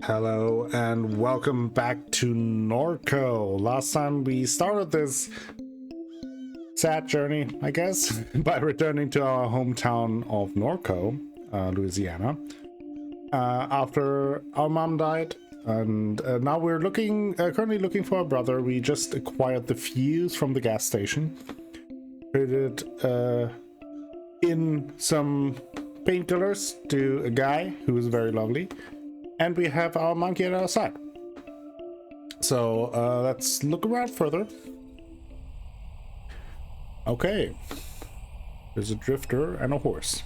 Hello and welcome back to Norco. Last time we started this sad journey, I guess, by returning to our hometown of Norco, Louisiana, after our mom died. And now we're currently looking for our brother. We just acquired the fuse from the gas station, traded in some painkillers to a guy who is very lovely. And we have our monkey at our side. So let's look around further. Okay. There's a drifter and a horse.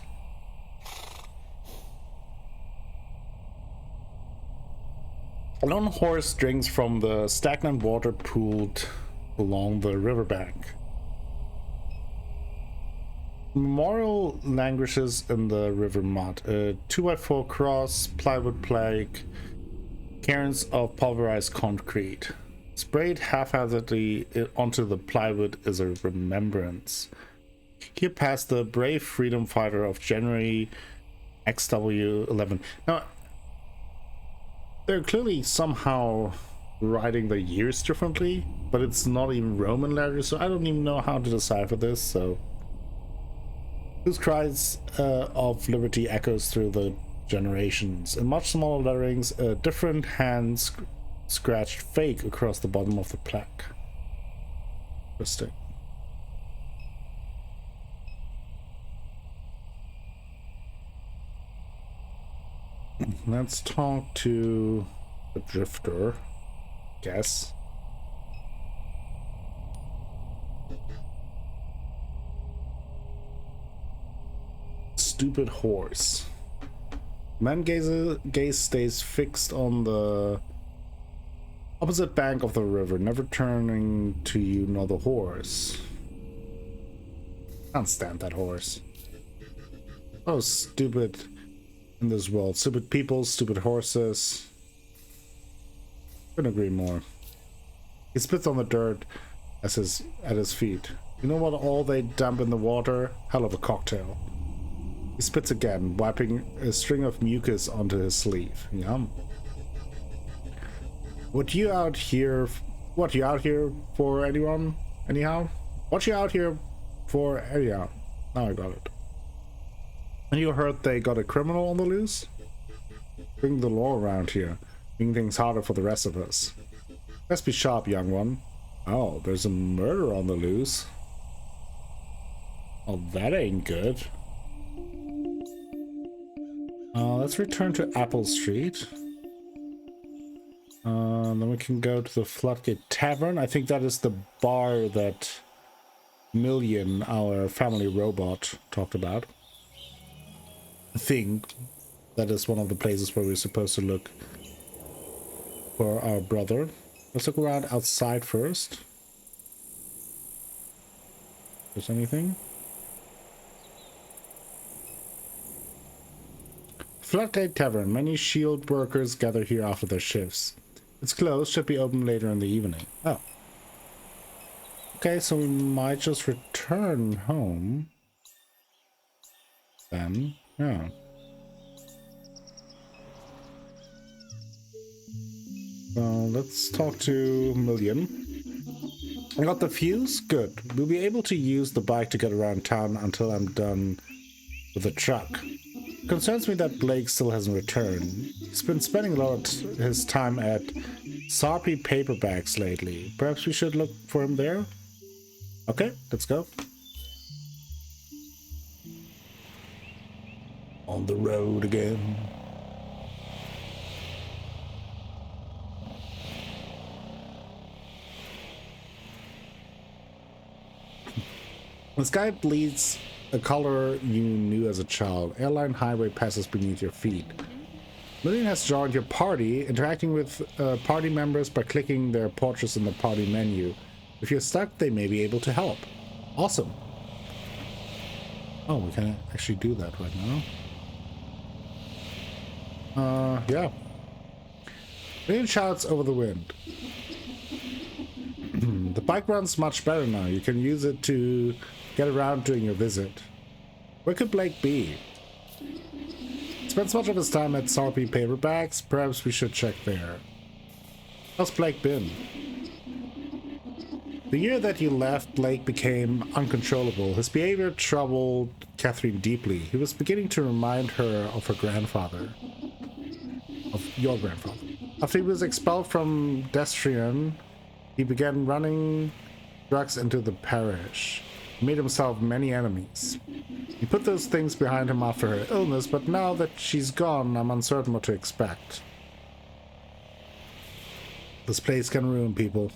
A lone horse drinks from the stagnant water pooled along the riverbank. Memorial languishes in the river mud. A 2x4 cross, plywood plank, cairns of pulverized concrete. Sprayed haphazardly onto the plywood is a remembrance. Here passed the brave freedom fighter of January XW11. Now, they're clearly somehow writing the years differently, but it's not even Roman letters, so I don't even know how to decipher this, so... Whose cries of liberty echoes through the generations. In much smaller letterings, a different hand scratched fake across the bottom of the plaque. Interesting. Let's talk to the drifter, guess. Stupid horse. Man gaze stays fixed on the opposite bank of the river, never turning to you nor the horse. Can't stand that horse. Oh, stupid in this world. Stupid people, stupid horses. Couldn't agree more. He spits on the dirt at his feet. You know what all they dump in the water? Hell of a cocktail. He spits again, wiping a string of mucus onto his sleeve. Yum. What you out here for, anyone? Anyhow? What you out here for, anyhow? Now I got it. And you heard they got a criminal on the loose? Bring the law around here, making things harder for the rest of us. Let's be sharp, young one. Oh, there's a murder on the loose. Oh, that ain't good. Let's return to Apple Street. Then we can go to the Floodgate Tavern. I think that is the bar that Million, our family robot, talked about. I think that is one of the places where we're supposed to look for our brother. Let's look around outside first. Is there anything? Floodgate Tavern. Many shield workers gather here after their shifts. It's closed, should be open later in the evening. Oh. Okay, so we might just return home. Then, yeah. Well, let's talk to Million. I got the fuse? Good. We'll be able to use the bike to get around town until I'm done with the truck. It concerns me that Blake still hasn't returned. He's been spending a lot of his time at Sarpy Paperbacks lately. Perhaps we should look for him there? Okay, let's go. On the road again. The sky bleeds a color you knew as a child. Airline highway passes beneath your feet. Million has joined your party, interacting with party members by clicking their portraits in the party menu. If you're stuck, they may be able to help. Awesome. Oh, we can actually do that right now. Yeah. Million shouts over the wind. The bike runs much better now. You can use it to get around during your visit. Where could Blake be? It's spends much of his time at Sarpy Paperbacks. Perhaps we should check there. How's Blake been? The year that you left, Blake became uncontrollable. His behavior troubled Catherine deeply. He was beginning to remind her of her grandfather. Of your grandfather. After he was expelled from Destrian, he began running drugs into the parish. He made himself many enemies. He put those things behind him after her illness, but now that she's gone, I'm uncertain what to expect. This place can ruin people.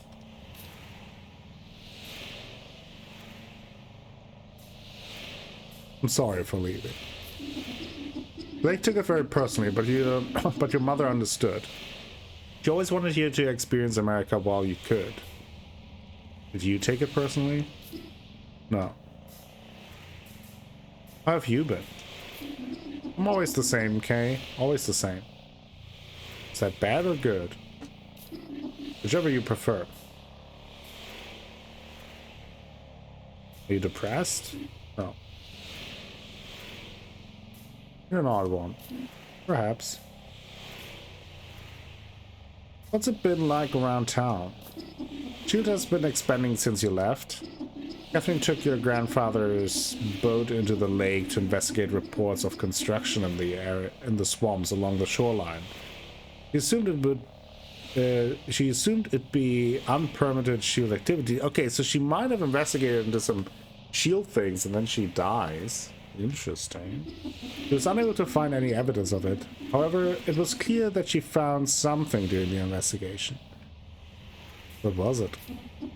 I'm sorry for leaving. Blake took it very personally, but your mother understood. She always wanted you to experience America while you could. Did you take it personally? No. How have you been? I'm always the same, Kay. Always the same. Is that bad or good? Whichever you prefer. Are you depressed? No. You're an odd one. Perhaps. What's it been like around town? Shield has been expanding since you left. Catherine took your grandfather's boat into the lake to investigate reports of construction in the area, in the swamps along the shoreline. She assumed it'd be unpermitted shield activity. Okay, so she might have investigated into some shield things and then she dies. Interesting. She was unable to find any evidence of it. However, it was clear that she found something during the investigation. What was it?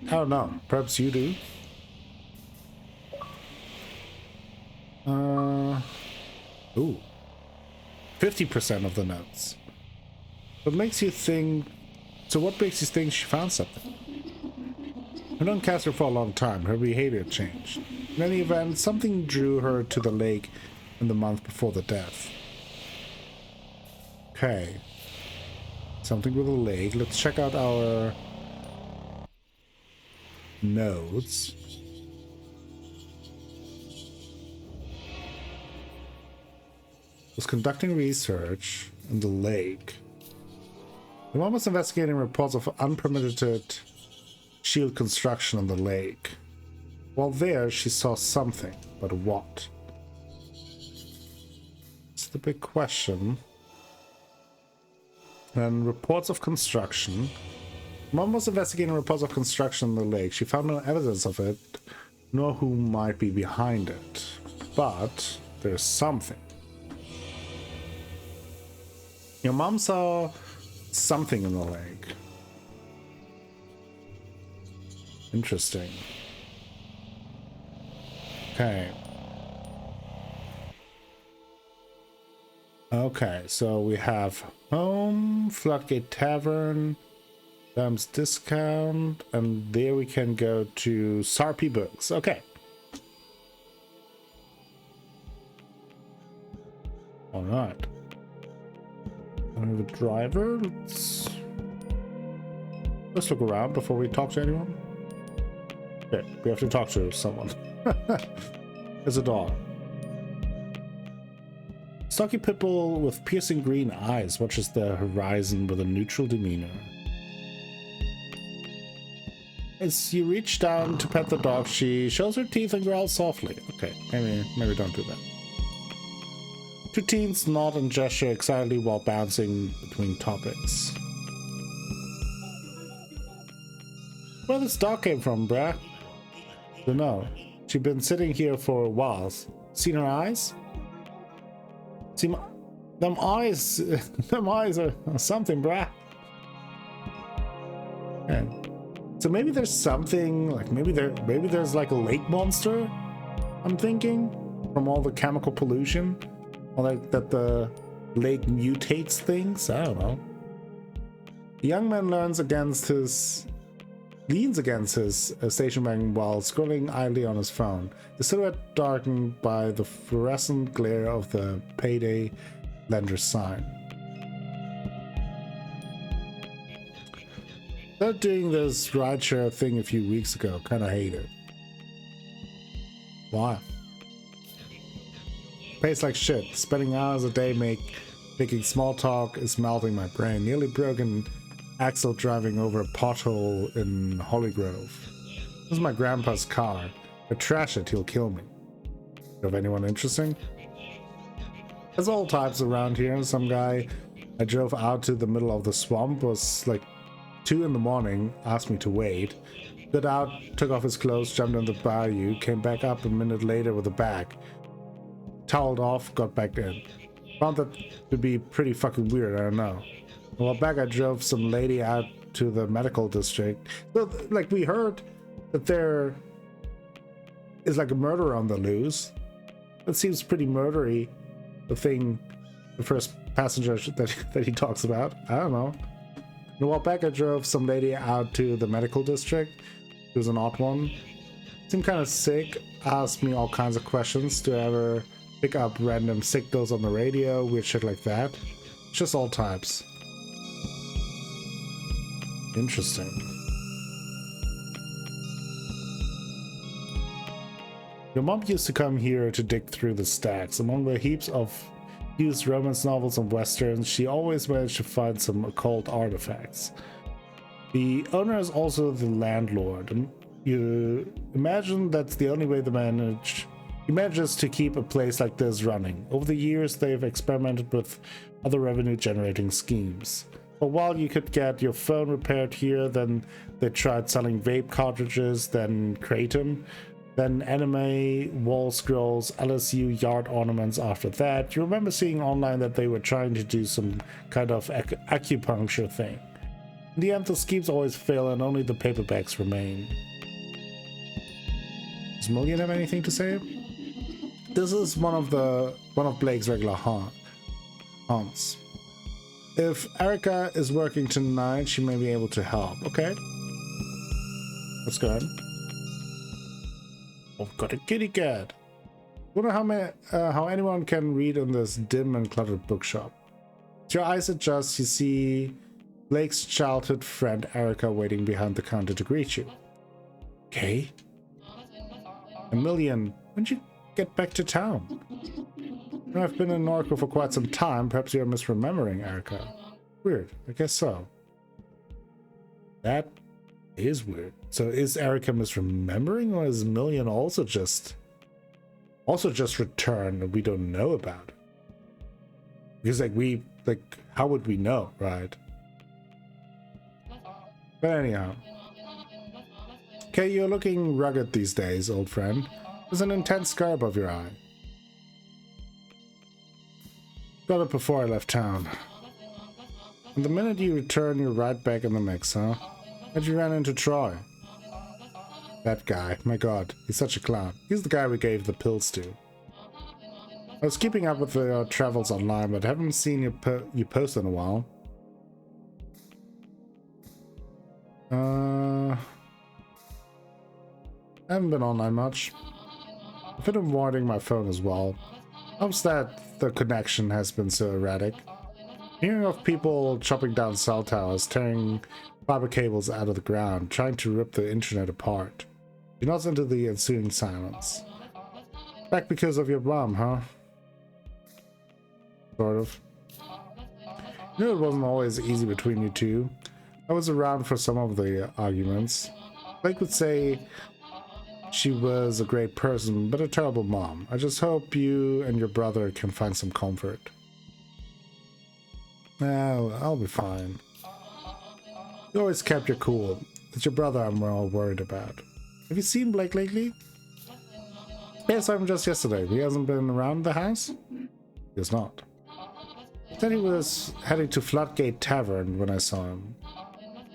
I don't know. Perhaps you do? Ooh. 50% of the notes. What makes you think... So what makes you think she found something? I've known Casper for a long time. Her behavior changed. In any event, something drew her to the lake in the month before the death. Okay. Something with a lake. Let's check out our notes. Was conducting research in the lake. The mom was investigating reports of unpermitted shield construction in the lake. While there, she saw something, but what? It's the big question. And reports of construction. Mom was investigating reports of construction in the lake. She found no evidence of it, nor who might be behind it. But there's something. Your mom saw something in the lake. Interesting. Okay. Okay, so we have home, Floodgate Tavern, Dams Discount, and there we can go to Sarpy Books. Okay. All right. I have a driver. Let's look around before we talk to anyone. Okay, we have to talk to someone. There's a dog. Stocky pitbull with piercing green eyes watches the horizon with a neutral demeanor. As you reach down to pet the dog, she shows her teeth and growls softly. Okay, maybe don't do that. Two teens nod and gesture excitedly while bouncing between topics. Where this dog came from, bruh? Dunno. She's been sitting here for a while. Seen her eyes? See, them eyes are something, bruh. Okay. So maybe there's something, like maybe there's like a lake monster, I'm thinking, from all the chemical pollution. Or like that the lake mutates things? I don't know. The young man leans against his station wagon while scrolling idly on his phone. The silhouette darkened by the fluorescent glare of the payday lender sign. Started doing this rideshare thing a few weeks ago. Kinda hate it. Why? Pays like shit. Spending hours a day making small talk is melting my brain. Nearly broken axle driving over a pothole in Holly Grove. This is my grandpa's car. If I trash it, he'll kill me. You have anyone interesting? There's all types around here. Some guy I drove out to the middle of the swamp was like 2 in the morning, asked me to wait. Got out, took off his clothes, jumped in the bayou, came back up a minute later with a bag. Toweled off, got back in. Found that to be pretty fucking weird, I don't know. A while back I drove some lady out to the medical district. So, like, we heard that there is like a murder on the loose. That seems pretty murdery. The first passenger that he talks about. I don't know. A while back I drove some lady out to the medical district. She was an odd one. Seemed kind of sick. Asked me all kinds of questions. Do I ever pick up random signals on the radio? Weird shit like that. Just all types. Interesting. Your mom used to come here to dig through the stacks. Among the heaps of used romance novels and westerns, she always managed to find some occult artifacts. The owner is also the landlord. You imagine that's the only way he manages to keep a place like this running. Over the years, they've experimented with other revenue generating schemes. For a while, you could get your phone repaired here, then they tried selling vape cartridges, then kratom. Then anime, wall scrolls, LSU yard ornaments after that. You remember seeing online that they were trying to do some kind of acupuncture thing. In the end, the schemes always fail and only the paperbacks remain. Does Million have anything to say? This is one of Blake's regular haunts. If Erica is working tonight, she may be able to help. Okay. Let's go ahead. I've got a kitty cat. Wonder how anyone can read in this dim and cluttered bookshop. As your eyes adjust, you see Blake's childhood friend Erica waiting behind the counter to greet you. Okay. Million, when'd you get back to town? I've been in Norco for quite some time. Perhaps you're misremembering, Erica. Weird. I guess so. That is weird. So is Erica misremembering, or is Million also just returned and we don't know about it? Because how would we know, right? But anyhow. Okay, you're looking rugged these days, old friend. There's an intense scar above your eye. Got it before I left town. And the minute you return, you're right back in the mix, huh? And you ran into Troy. That guy, my god, he's such a clown. He's the guy we gave the pills to. I was keeping up with your travels online, but haven't seen you post in a while. I haven't been online much. I've been avoiding my phone as well. Hopes that the connection has been so erratic. Hearing of people chopping down cell towers, tearing fiber cables out of the ground, trying to rip the internet apart. You're not into the ensuing silence. Back because of your mom, huh? Sort of. You know, it wasn't always easy between you two. I was around for some of the arguments. Blake would say she was a great person, but a terrible mom. I just hope you and your brother can find some comfort. I'll be fine. You always kept your cool. It's your brother I'm more worried about. Have you seen Blake lately? Yeah, I saw him just yesterday. He hasn't been around the house? He is not. He said he was heading to Floodgate Tavern when I saw him.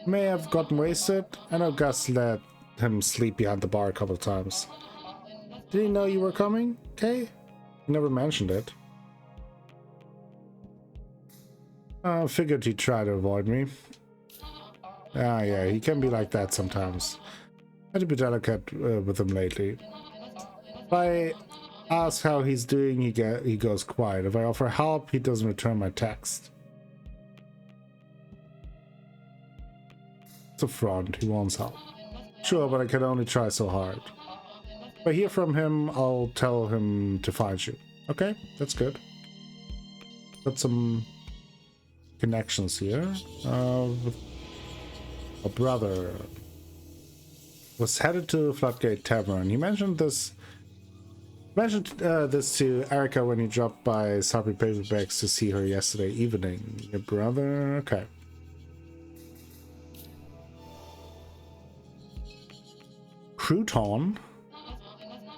He may have gotten wasted. I know Gus let him sleep behind the bar a couple of times. Did he know you were coming, Kay? He never mentioned it. I figured he'd try to avoid me. Yeah, he can be like that sometimes. I had to be delicate with him lately. If I ask how he's doing, he goes quiet. If I offer help, he doesn't return my text. It's a front, he wants help. Sure, but I can only try so hard. If I hear from him, I'll tell him to find you. Okay, that's good. Got some connections here. With a brother was headed to Floodgate Tavern. He mentioned this to Erica when he dropped by Sappy Paperbacks to see her yesterday evening. Your brother? Okay. Crouton?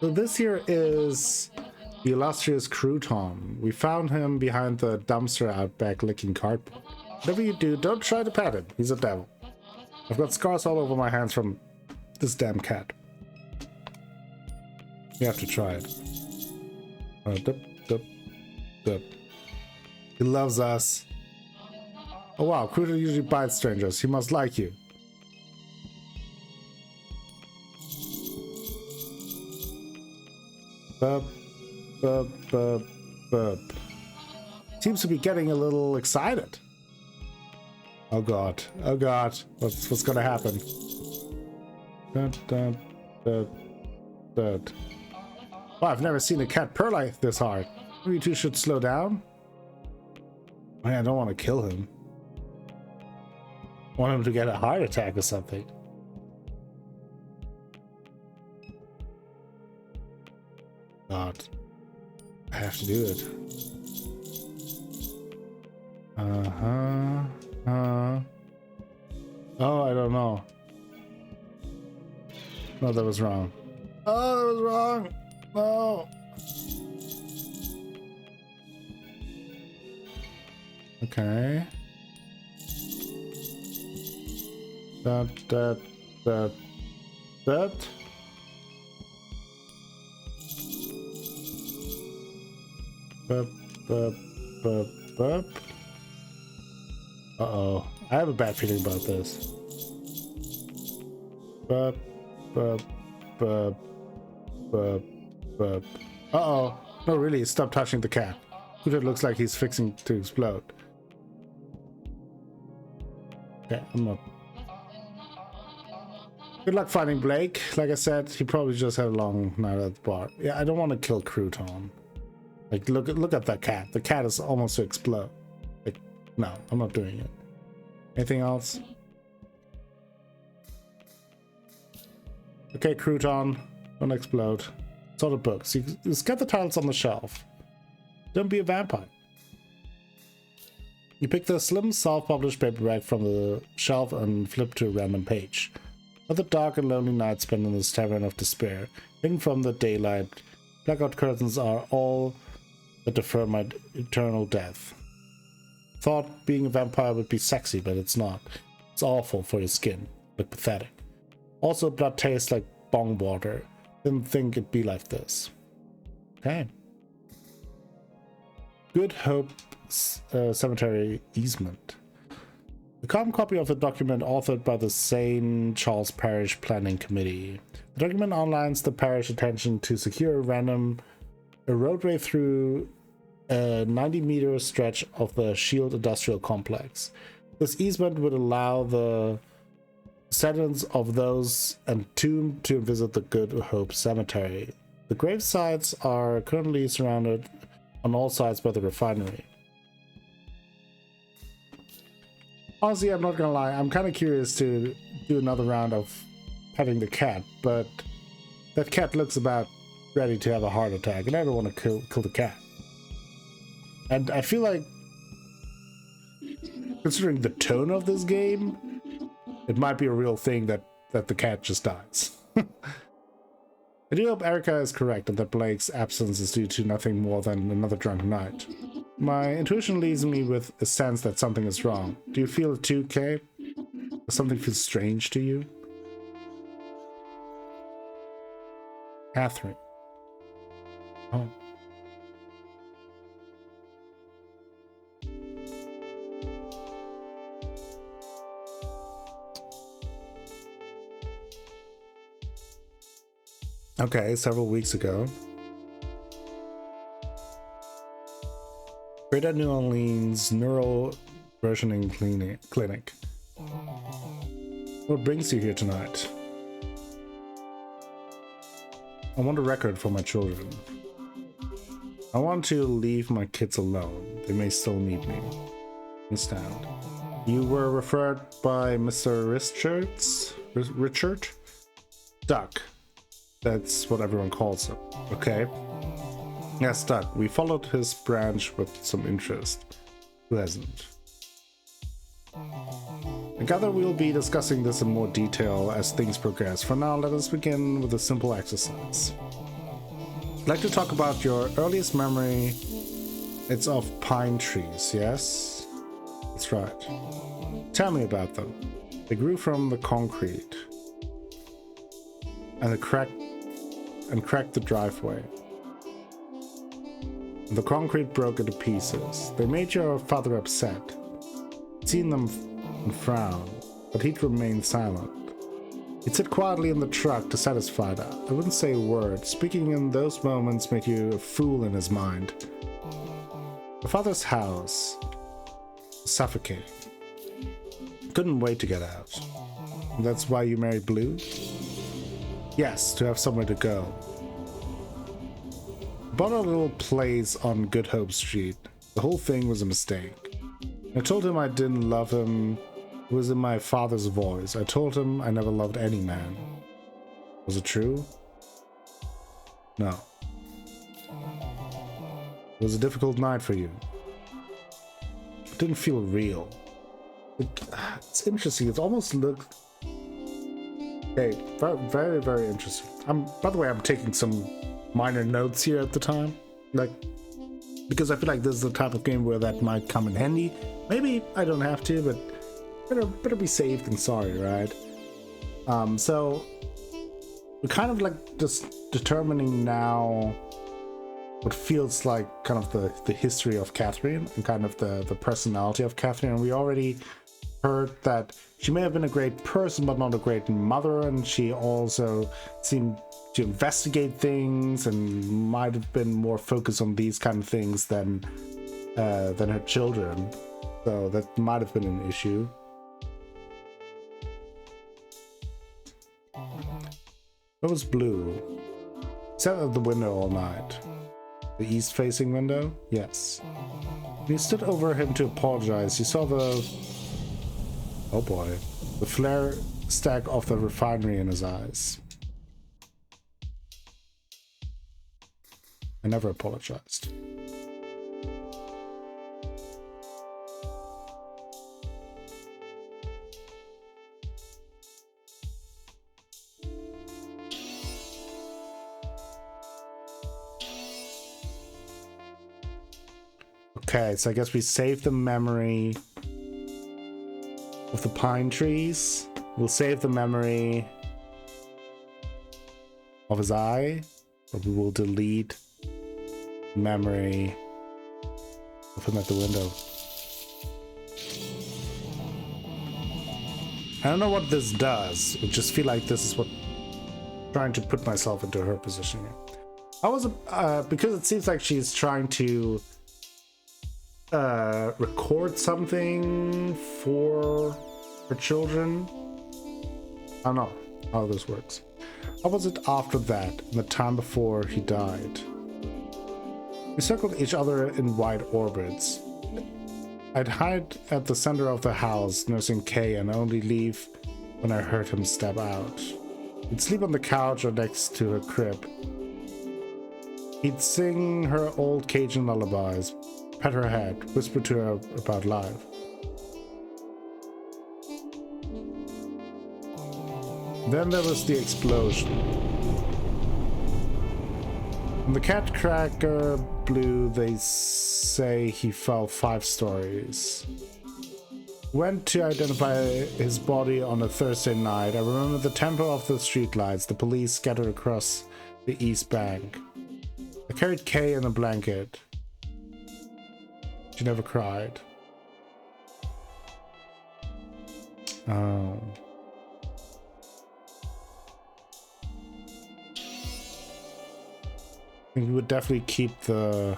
So this here is the illustrious Crouton. We found him behind the dumpster out back licking cardboard. Whatever you do, don't try to pet him. He's a devil. I've got scars all over my hands from this damn cat. You have to try it. Dup, dup, dup. He loves us. Oh wow, Crouton usually bites strangers. He must like you. Bup, bup, bup, bup. Seems to be getting a little excited. Oh god. Oh god. What's gonna happen? Dun, dun, dun, dun. Oh, I've never seen a cat purr like this hard. You two should slow down. Man, I don't want to kill him. I want him to get a heart attack or something. God. I have to do it. Oh, I don't know. No, that was wrong. Oh, that was wrong. No. Okay. That. Bup. Uh-oh. I have a bad feeling about this. Bup. Uh-oh. No, really, stop touching the cat. It looks like he's fixing to explode. Okay, I'm not. Good luck finding Blake. Like I said, he probably just had a long night at the bar. Yeah, I don't want to kill Crouton. Like, look at that cat. The cat is almost to explode. Like, no, I'm not doing it. Anything else? Okay, Crouton, don't explode. It's all the books. You just get the titles on the shelf. Don't be a vampire. You pick the slim, self-published paperback from the shelf and flip to a random page. Another dark and lonely night spent in this tavern of despair. Hidden from the daylight, blackout curtains are all that defer my eternal death. Thought being a vampire would be sexy, but it's not. It's awful for your skin. Look pathetic. Also, blood tastes like bong water. Didn't think it'd be like this. Okay. Good Hope Cemetery easement. A carbon copy of a document authored by the St. Charles Parish Planning Committee. The document outlines the parish intention to secure a roadway through a 90-meter stretch of the Shield Industrial Complex. This easement would allow the descendants of those entombed to visit the Good Hope Cemetery. The grave sites are currently surrounded on all sides by the refinery. Honestly, I'm not gonna lie, I'm kind of curious to do another round of petting the cat, but that cat looks about ready to have a heart attack, and I don't want to kill the cat. And I feel like, considering the tone of this game, it might be a real thing that the cat just dies. I do hope Erica is correct and that Blake's absence is due to nothing more than another drunk night. My intuition leaves me with a sense that something is wrong. Do you feel it too, Kay? Does something feel strange to you? Catherine. Oh. Okay, several weeks ago. Greater New Orleans Neural Versioning Clinic. What brings you here tonight? I want a record for my children. I want to leave my kids alone. They may still need me. Understand. You were referred by Mr. Richard? Duck. That's what everyone calls him. Okay. Yes, Duck. We followed his branch with some interest. Who hasn't? I gather we'll be discussing this in more detail as things progress. For now, let us begin with a simple exercise. I'd like to talk about your earliest memory. It's of pine trees, yes? That's right. Tell me about them. They grew from the concrete and cracked the driveway. The concrete broke into pieces. They made your father upset. I'd seen them frown, but he'd remain silent. He'd sit quietly in the truck, dissatisfied. I wouldn't say a word. Speaking in those moments made you a fool in his mind. My father's house was suffocating. Couldn't wait to get out. And that's why you married Blue? Yes, to have somewhere to go. Bought a little place on Good Hope Street. The whole thing was a mistake. I told him I didn't love him. It was in my father's voice. I told him I never loved any man. Was it true? No. It was a difficult night for you. It didn't feel real. It's interesting. It almost looked... Hey, very, very interesting. By the way, I'm taking some minor notes here at the time. Because I feel like this is the type of game where that might come in handy. Maybe I don't have to, but better be safe than sorry, right? So we're kind of like just determining now what feels like kind of the history of Catherine and kind of the personality of Catherine. And we already heard that she may have been a great person, but not a great mother, and she also seemed to investigate things and might have been more focused on these kind of things than her children. So that might have been an issue. It was Blue. Sat at the window all night. The east-facing window? Yes. When you stood over him to apologize, you saw the... Oh boy. The flare stack of the refinery in his eyes. I never apologized. Okay, so I guess we saved the memory of the pine trees. We'll save the memory of his eye, but we will delete memory of him at the window. I don't know what this does. I just feel like this is what I'm trying to put myself into her position here. I was because it seems like she's trying to record something for her children. I don't know how this works. How was it after that, in the time before he died? We circled each other in wide orbits. I'd hide at the center of the house, nursing Kay, and only leave when I heard him step out. He'd sleep on the couch or next to her crib. He'd sing her old Cajun lullabies, pet her head, whisper to her about life. Then there was the explosion. When the cat cracker blew, they say he fell 5 stories. Went to identify his body on a Thursday night. I remember the tempo of the streetlights, the police scattered across the East Bank. I carried Kay in a blanket. She never cried. Oh. I think we would definitely keep the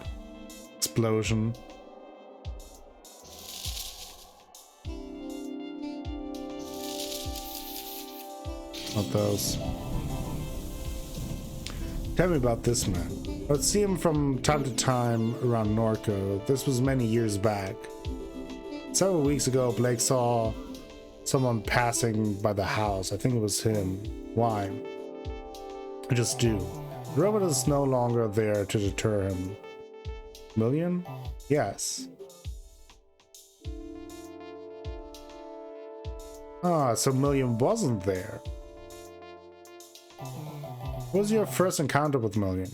explosion. Not those. Tell me about this man. I'd see him from time to time around Norco. This was many years back. Several weeks ago, Blake saw someone passing by the house. I think it was him. Why? I just do. The robot is no longer there to deter him. Million? Yes. Ah, so Million wasn't there. What was your first encounter with Million?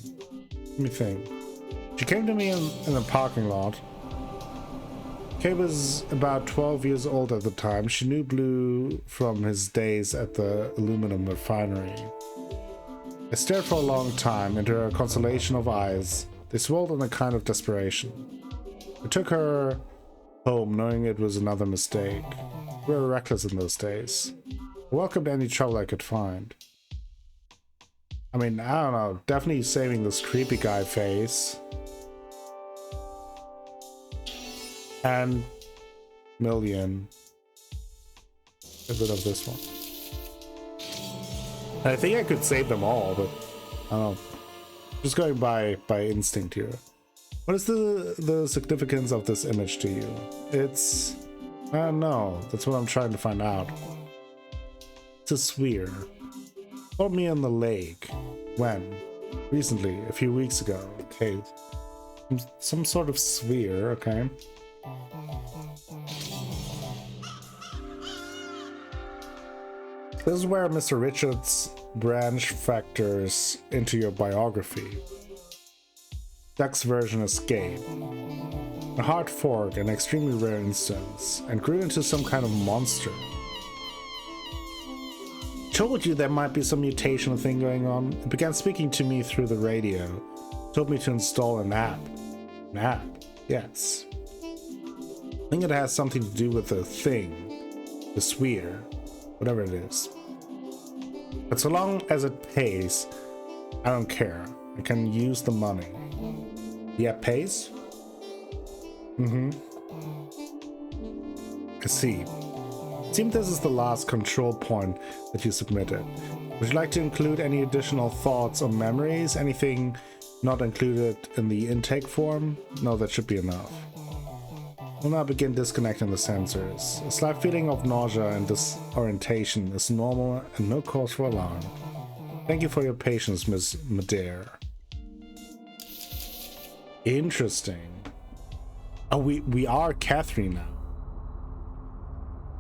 Let me think. She came to me in a parking lot. Kay was about 12 years old at the time. She knew Blue from his days at the aluminum refinery. I stared for a long time into her constellation of eyes. They swelled in a kind of desperation. I took her home knowing it was another mistake. We were reckless in those days. I welcomed any trouble I could find. I mean, I don't know, definitely saving this creepy guy face. And Million. A bit of this one. I think I could save them all, but I don't know. Just going by instinct here. What is the significance of this image to you? It's... I don't know. That's what I'm trying to find out. It's a sphere. Told me on the lake. When? Recently, a few weeks ago. Okay. Some sort of sphere, okay. This is where Mr. Richards branch factors into your biography. Duck's version escaped. A hard fork, an extremely rare instance, and grew into some kind of monster. Told you there might be some mutation thing going on. It began speaking to me through the radio. Told me to install an app. An app? Yes. I think it has something to do with the thing. The sphere. Whatever it is. But so long as it pays, I don't care. I can use the money. The app pays? I see. It seems this is the last control point that you submitted. Would you like to include any additional thoughts or memories? Anything not included in the intake form? No, that should be enough. We'll now begin disconnecting the sensors. A slight feeling of nausea and disorientation is normal and no cause for alarm. Thank you for your patience, Miss Madare. Interesting. Oh, we are Catherine now.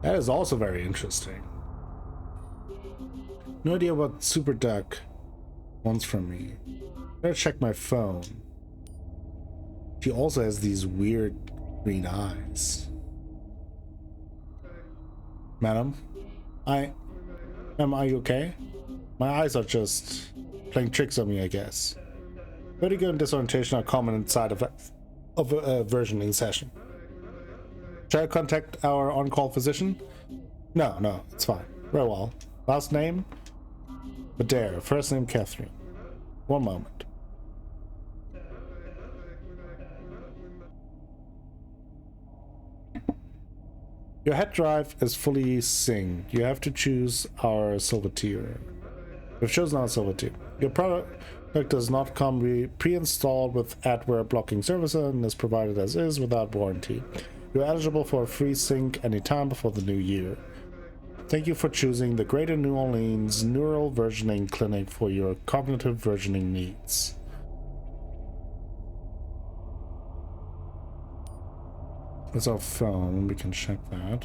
That is also very interesting. No idea what Super Duck wants from me. Better check my phone. She also has these weird green eyes. Madam? Ma'am, are you okay? My eyes are just playing tricks on me, I guess. Vertigo and disorientation are common inside of a versioning session. Shall I contact our on-call physician? No, it's fine. Very well. Last name? Madare. First name Catherine. One moment. Your head drive is fully synced. You have to choose our silver tier. We've chosen our silver tier. Your product does not come pre-installed with adware blocking services and is provided as is without warranty. You're eligible for a free sync anytime before the new year. Thank you for choosing the Greater New Orleans Neural Versioning Clinic for your cognitive versioning needs. It's our phone, we can check that.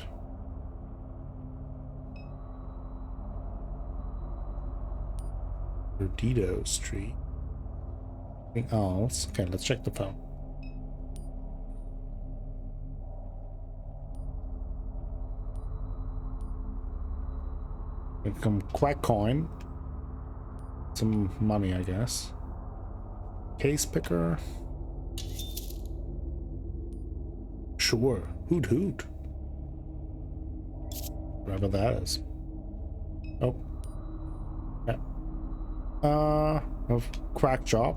Perdido Street. Anything else? Okay, let's check the phone. Some quack coin. Some money, I guess. Case picker. Sure. Hoot hoot. Whatever that is. Oh. Yeah. A crack job.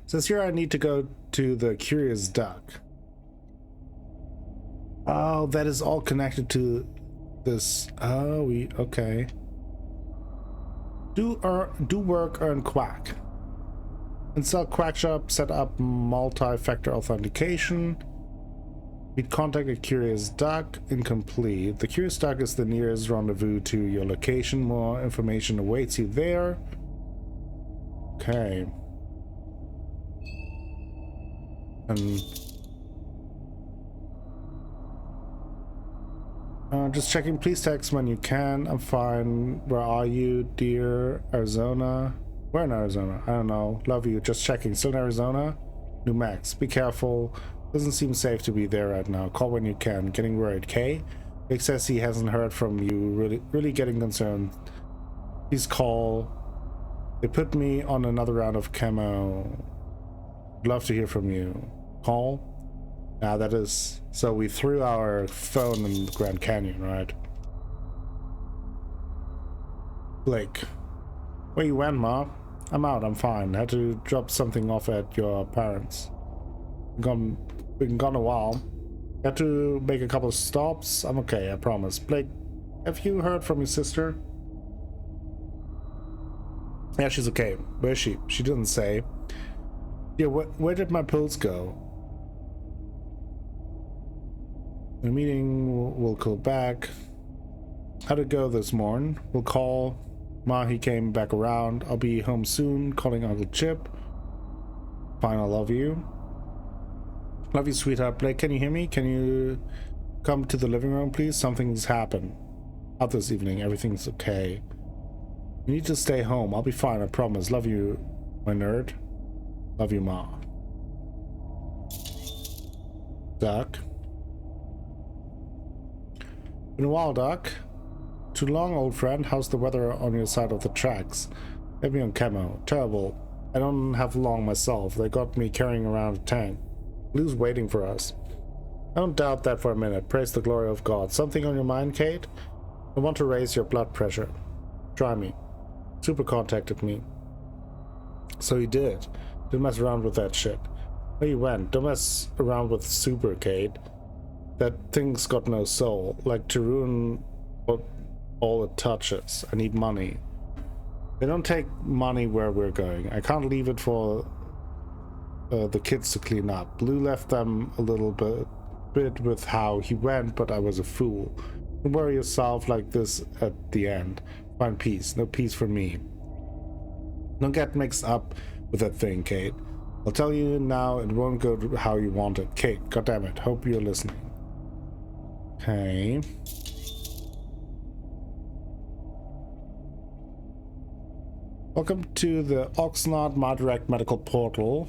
Says here I need to go to the Curious Duck. Oh, that is all connected to this. Oh, okay. Do work, earn quack. Install quack shop, set up multi-factor authentication. Meet contact a curious duck, incomplete. The curious duck is the nearest rendezvous to your location. More information awaits you there. Okay. And just checking, please text when you can. I'm fine. Where are you, dear? Arizona? Where in Arizona? I don't know. Love you. Just checking. Still in Arizona? New Max. Be careful. Doesn't seem safe to be there right now. Call when you can. Getting worried. Kay? Vic says he hasn't heard from you. Really getting concerned. Please call. They put me on another round of chemo. Love to hear from you. Call? Nah, that is... So we threw our phone in the Grand Canyon, right? Blake. Where you went, Ma? I'm out, I'm fine. Had to drop something off at your parents'. Been gone a while. Had to make a couple of stops. I'm okay, I promise. Blake, have you heard from your sister? Yeah, she's okay. Where is she? She didn't say. Yeah, where did my pills go? The meeting will call back. How'd it go this morning? We'll call. Ma, he came back around. I'll be home soon. Calling Uncle Chip. Fine, I love you. Love you, sweetheart. Blake, can you hear me? Can you come to the living room, please? Something's happened. Out this evening. Everything's okay. You need to stay home. I'll be fine, I promise. Love you, my nerd. Love you, Ma. Duck. Been a while, Doc. Too long, old friend. How's the weather on your side of the tracks? Maybe on camo. Terrible. I don't have long myself. They got me carrying around a tank. Blue's waiting for us. I don't doubt that for a minute. Praise the glory of God. Something on your mind, Kate? I want to raise your blood pressure. Try me. Super contacted me. So he did. Didn't mess around with that shit. Where you went? Don't mess around with Super, Kate. That thing's got no soul. Like to ruin all it touches. I need money. They don't take money where we're going. I can't leave it for the kids to clean up. Blue left them a little bit with how he went, but I was a fool. Don't worry yourself like this at the end. Find peace. No peace for me. Don't get mixed up with that thing, Kate. I'll tell you now, it won't go how you want it. Kate, goddammit, hope you're listening. Okay. Welcome to the Oxnard MyDirect Medical Portal.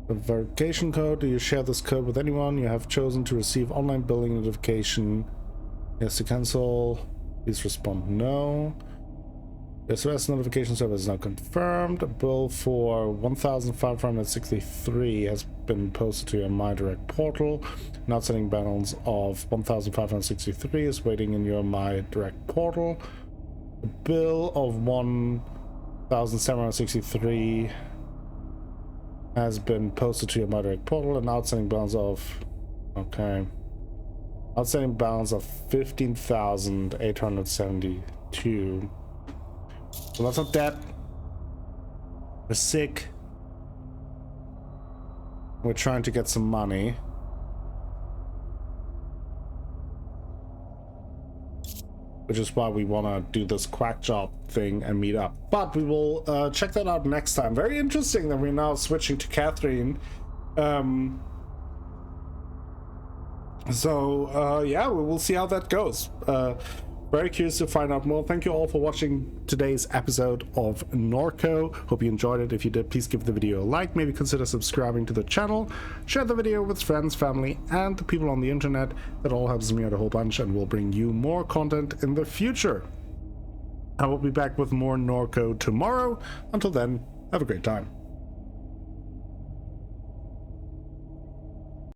The verification code. Do you share this code with anyone? You have chosen to receive online billing notification. Yes, to cancel. Please respond no. SOS notification service is now confirmed. A bill for 1,563 has been posted to your MyDirect portal. An outstanding balance of 1,563 is waiting in your MyDirect portal. A bill of 1,763 has been posted to your MyDirect portal. An outstanding balance of... Okay. Outstanding balance of 15,872. Well, that's not that. We're sick. We're trying to get some money. Which is why we want to do this quack job thing and meet up. But we will check that out next time. Very interesting that we're now switching to Catherine. Yeah, we will see how that goes. Very curious to find out more. Thank you all for watching today's episode of Norco. Hope you enjoyed it. If you did, please give the video a like. Maybe consider subscribing to the channel. Share the video with friends, family, and the people on the internet. That all helps me out a whole bunch and will bring you more content in the future. I will be back with more Norco tomorrow. Until then, have a great time.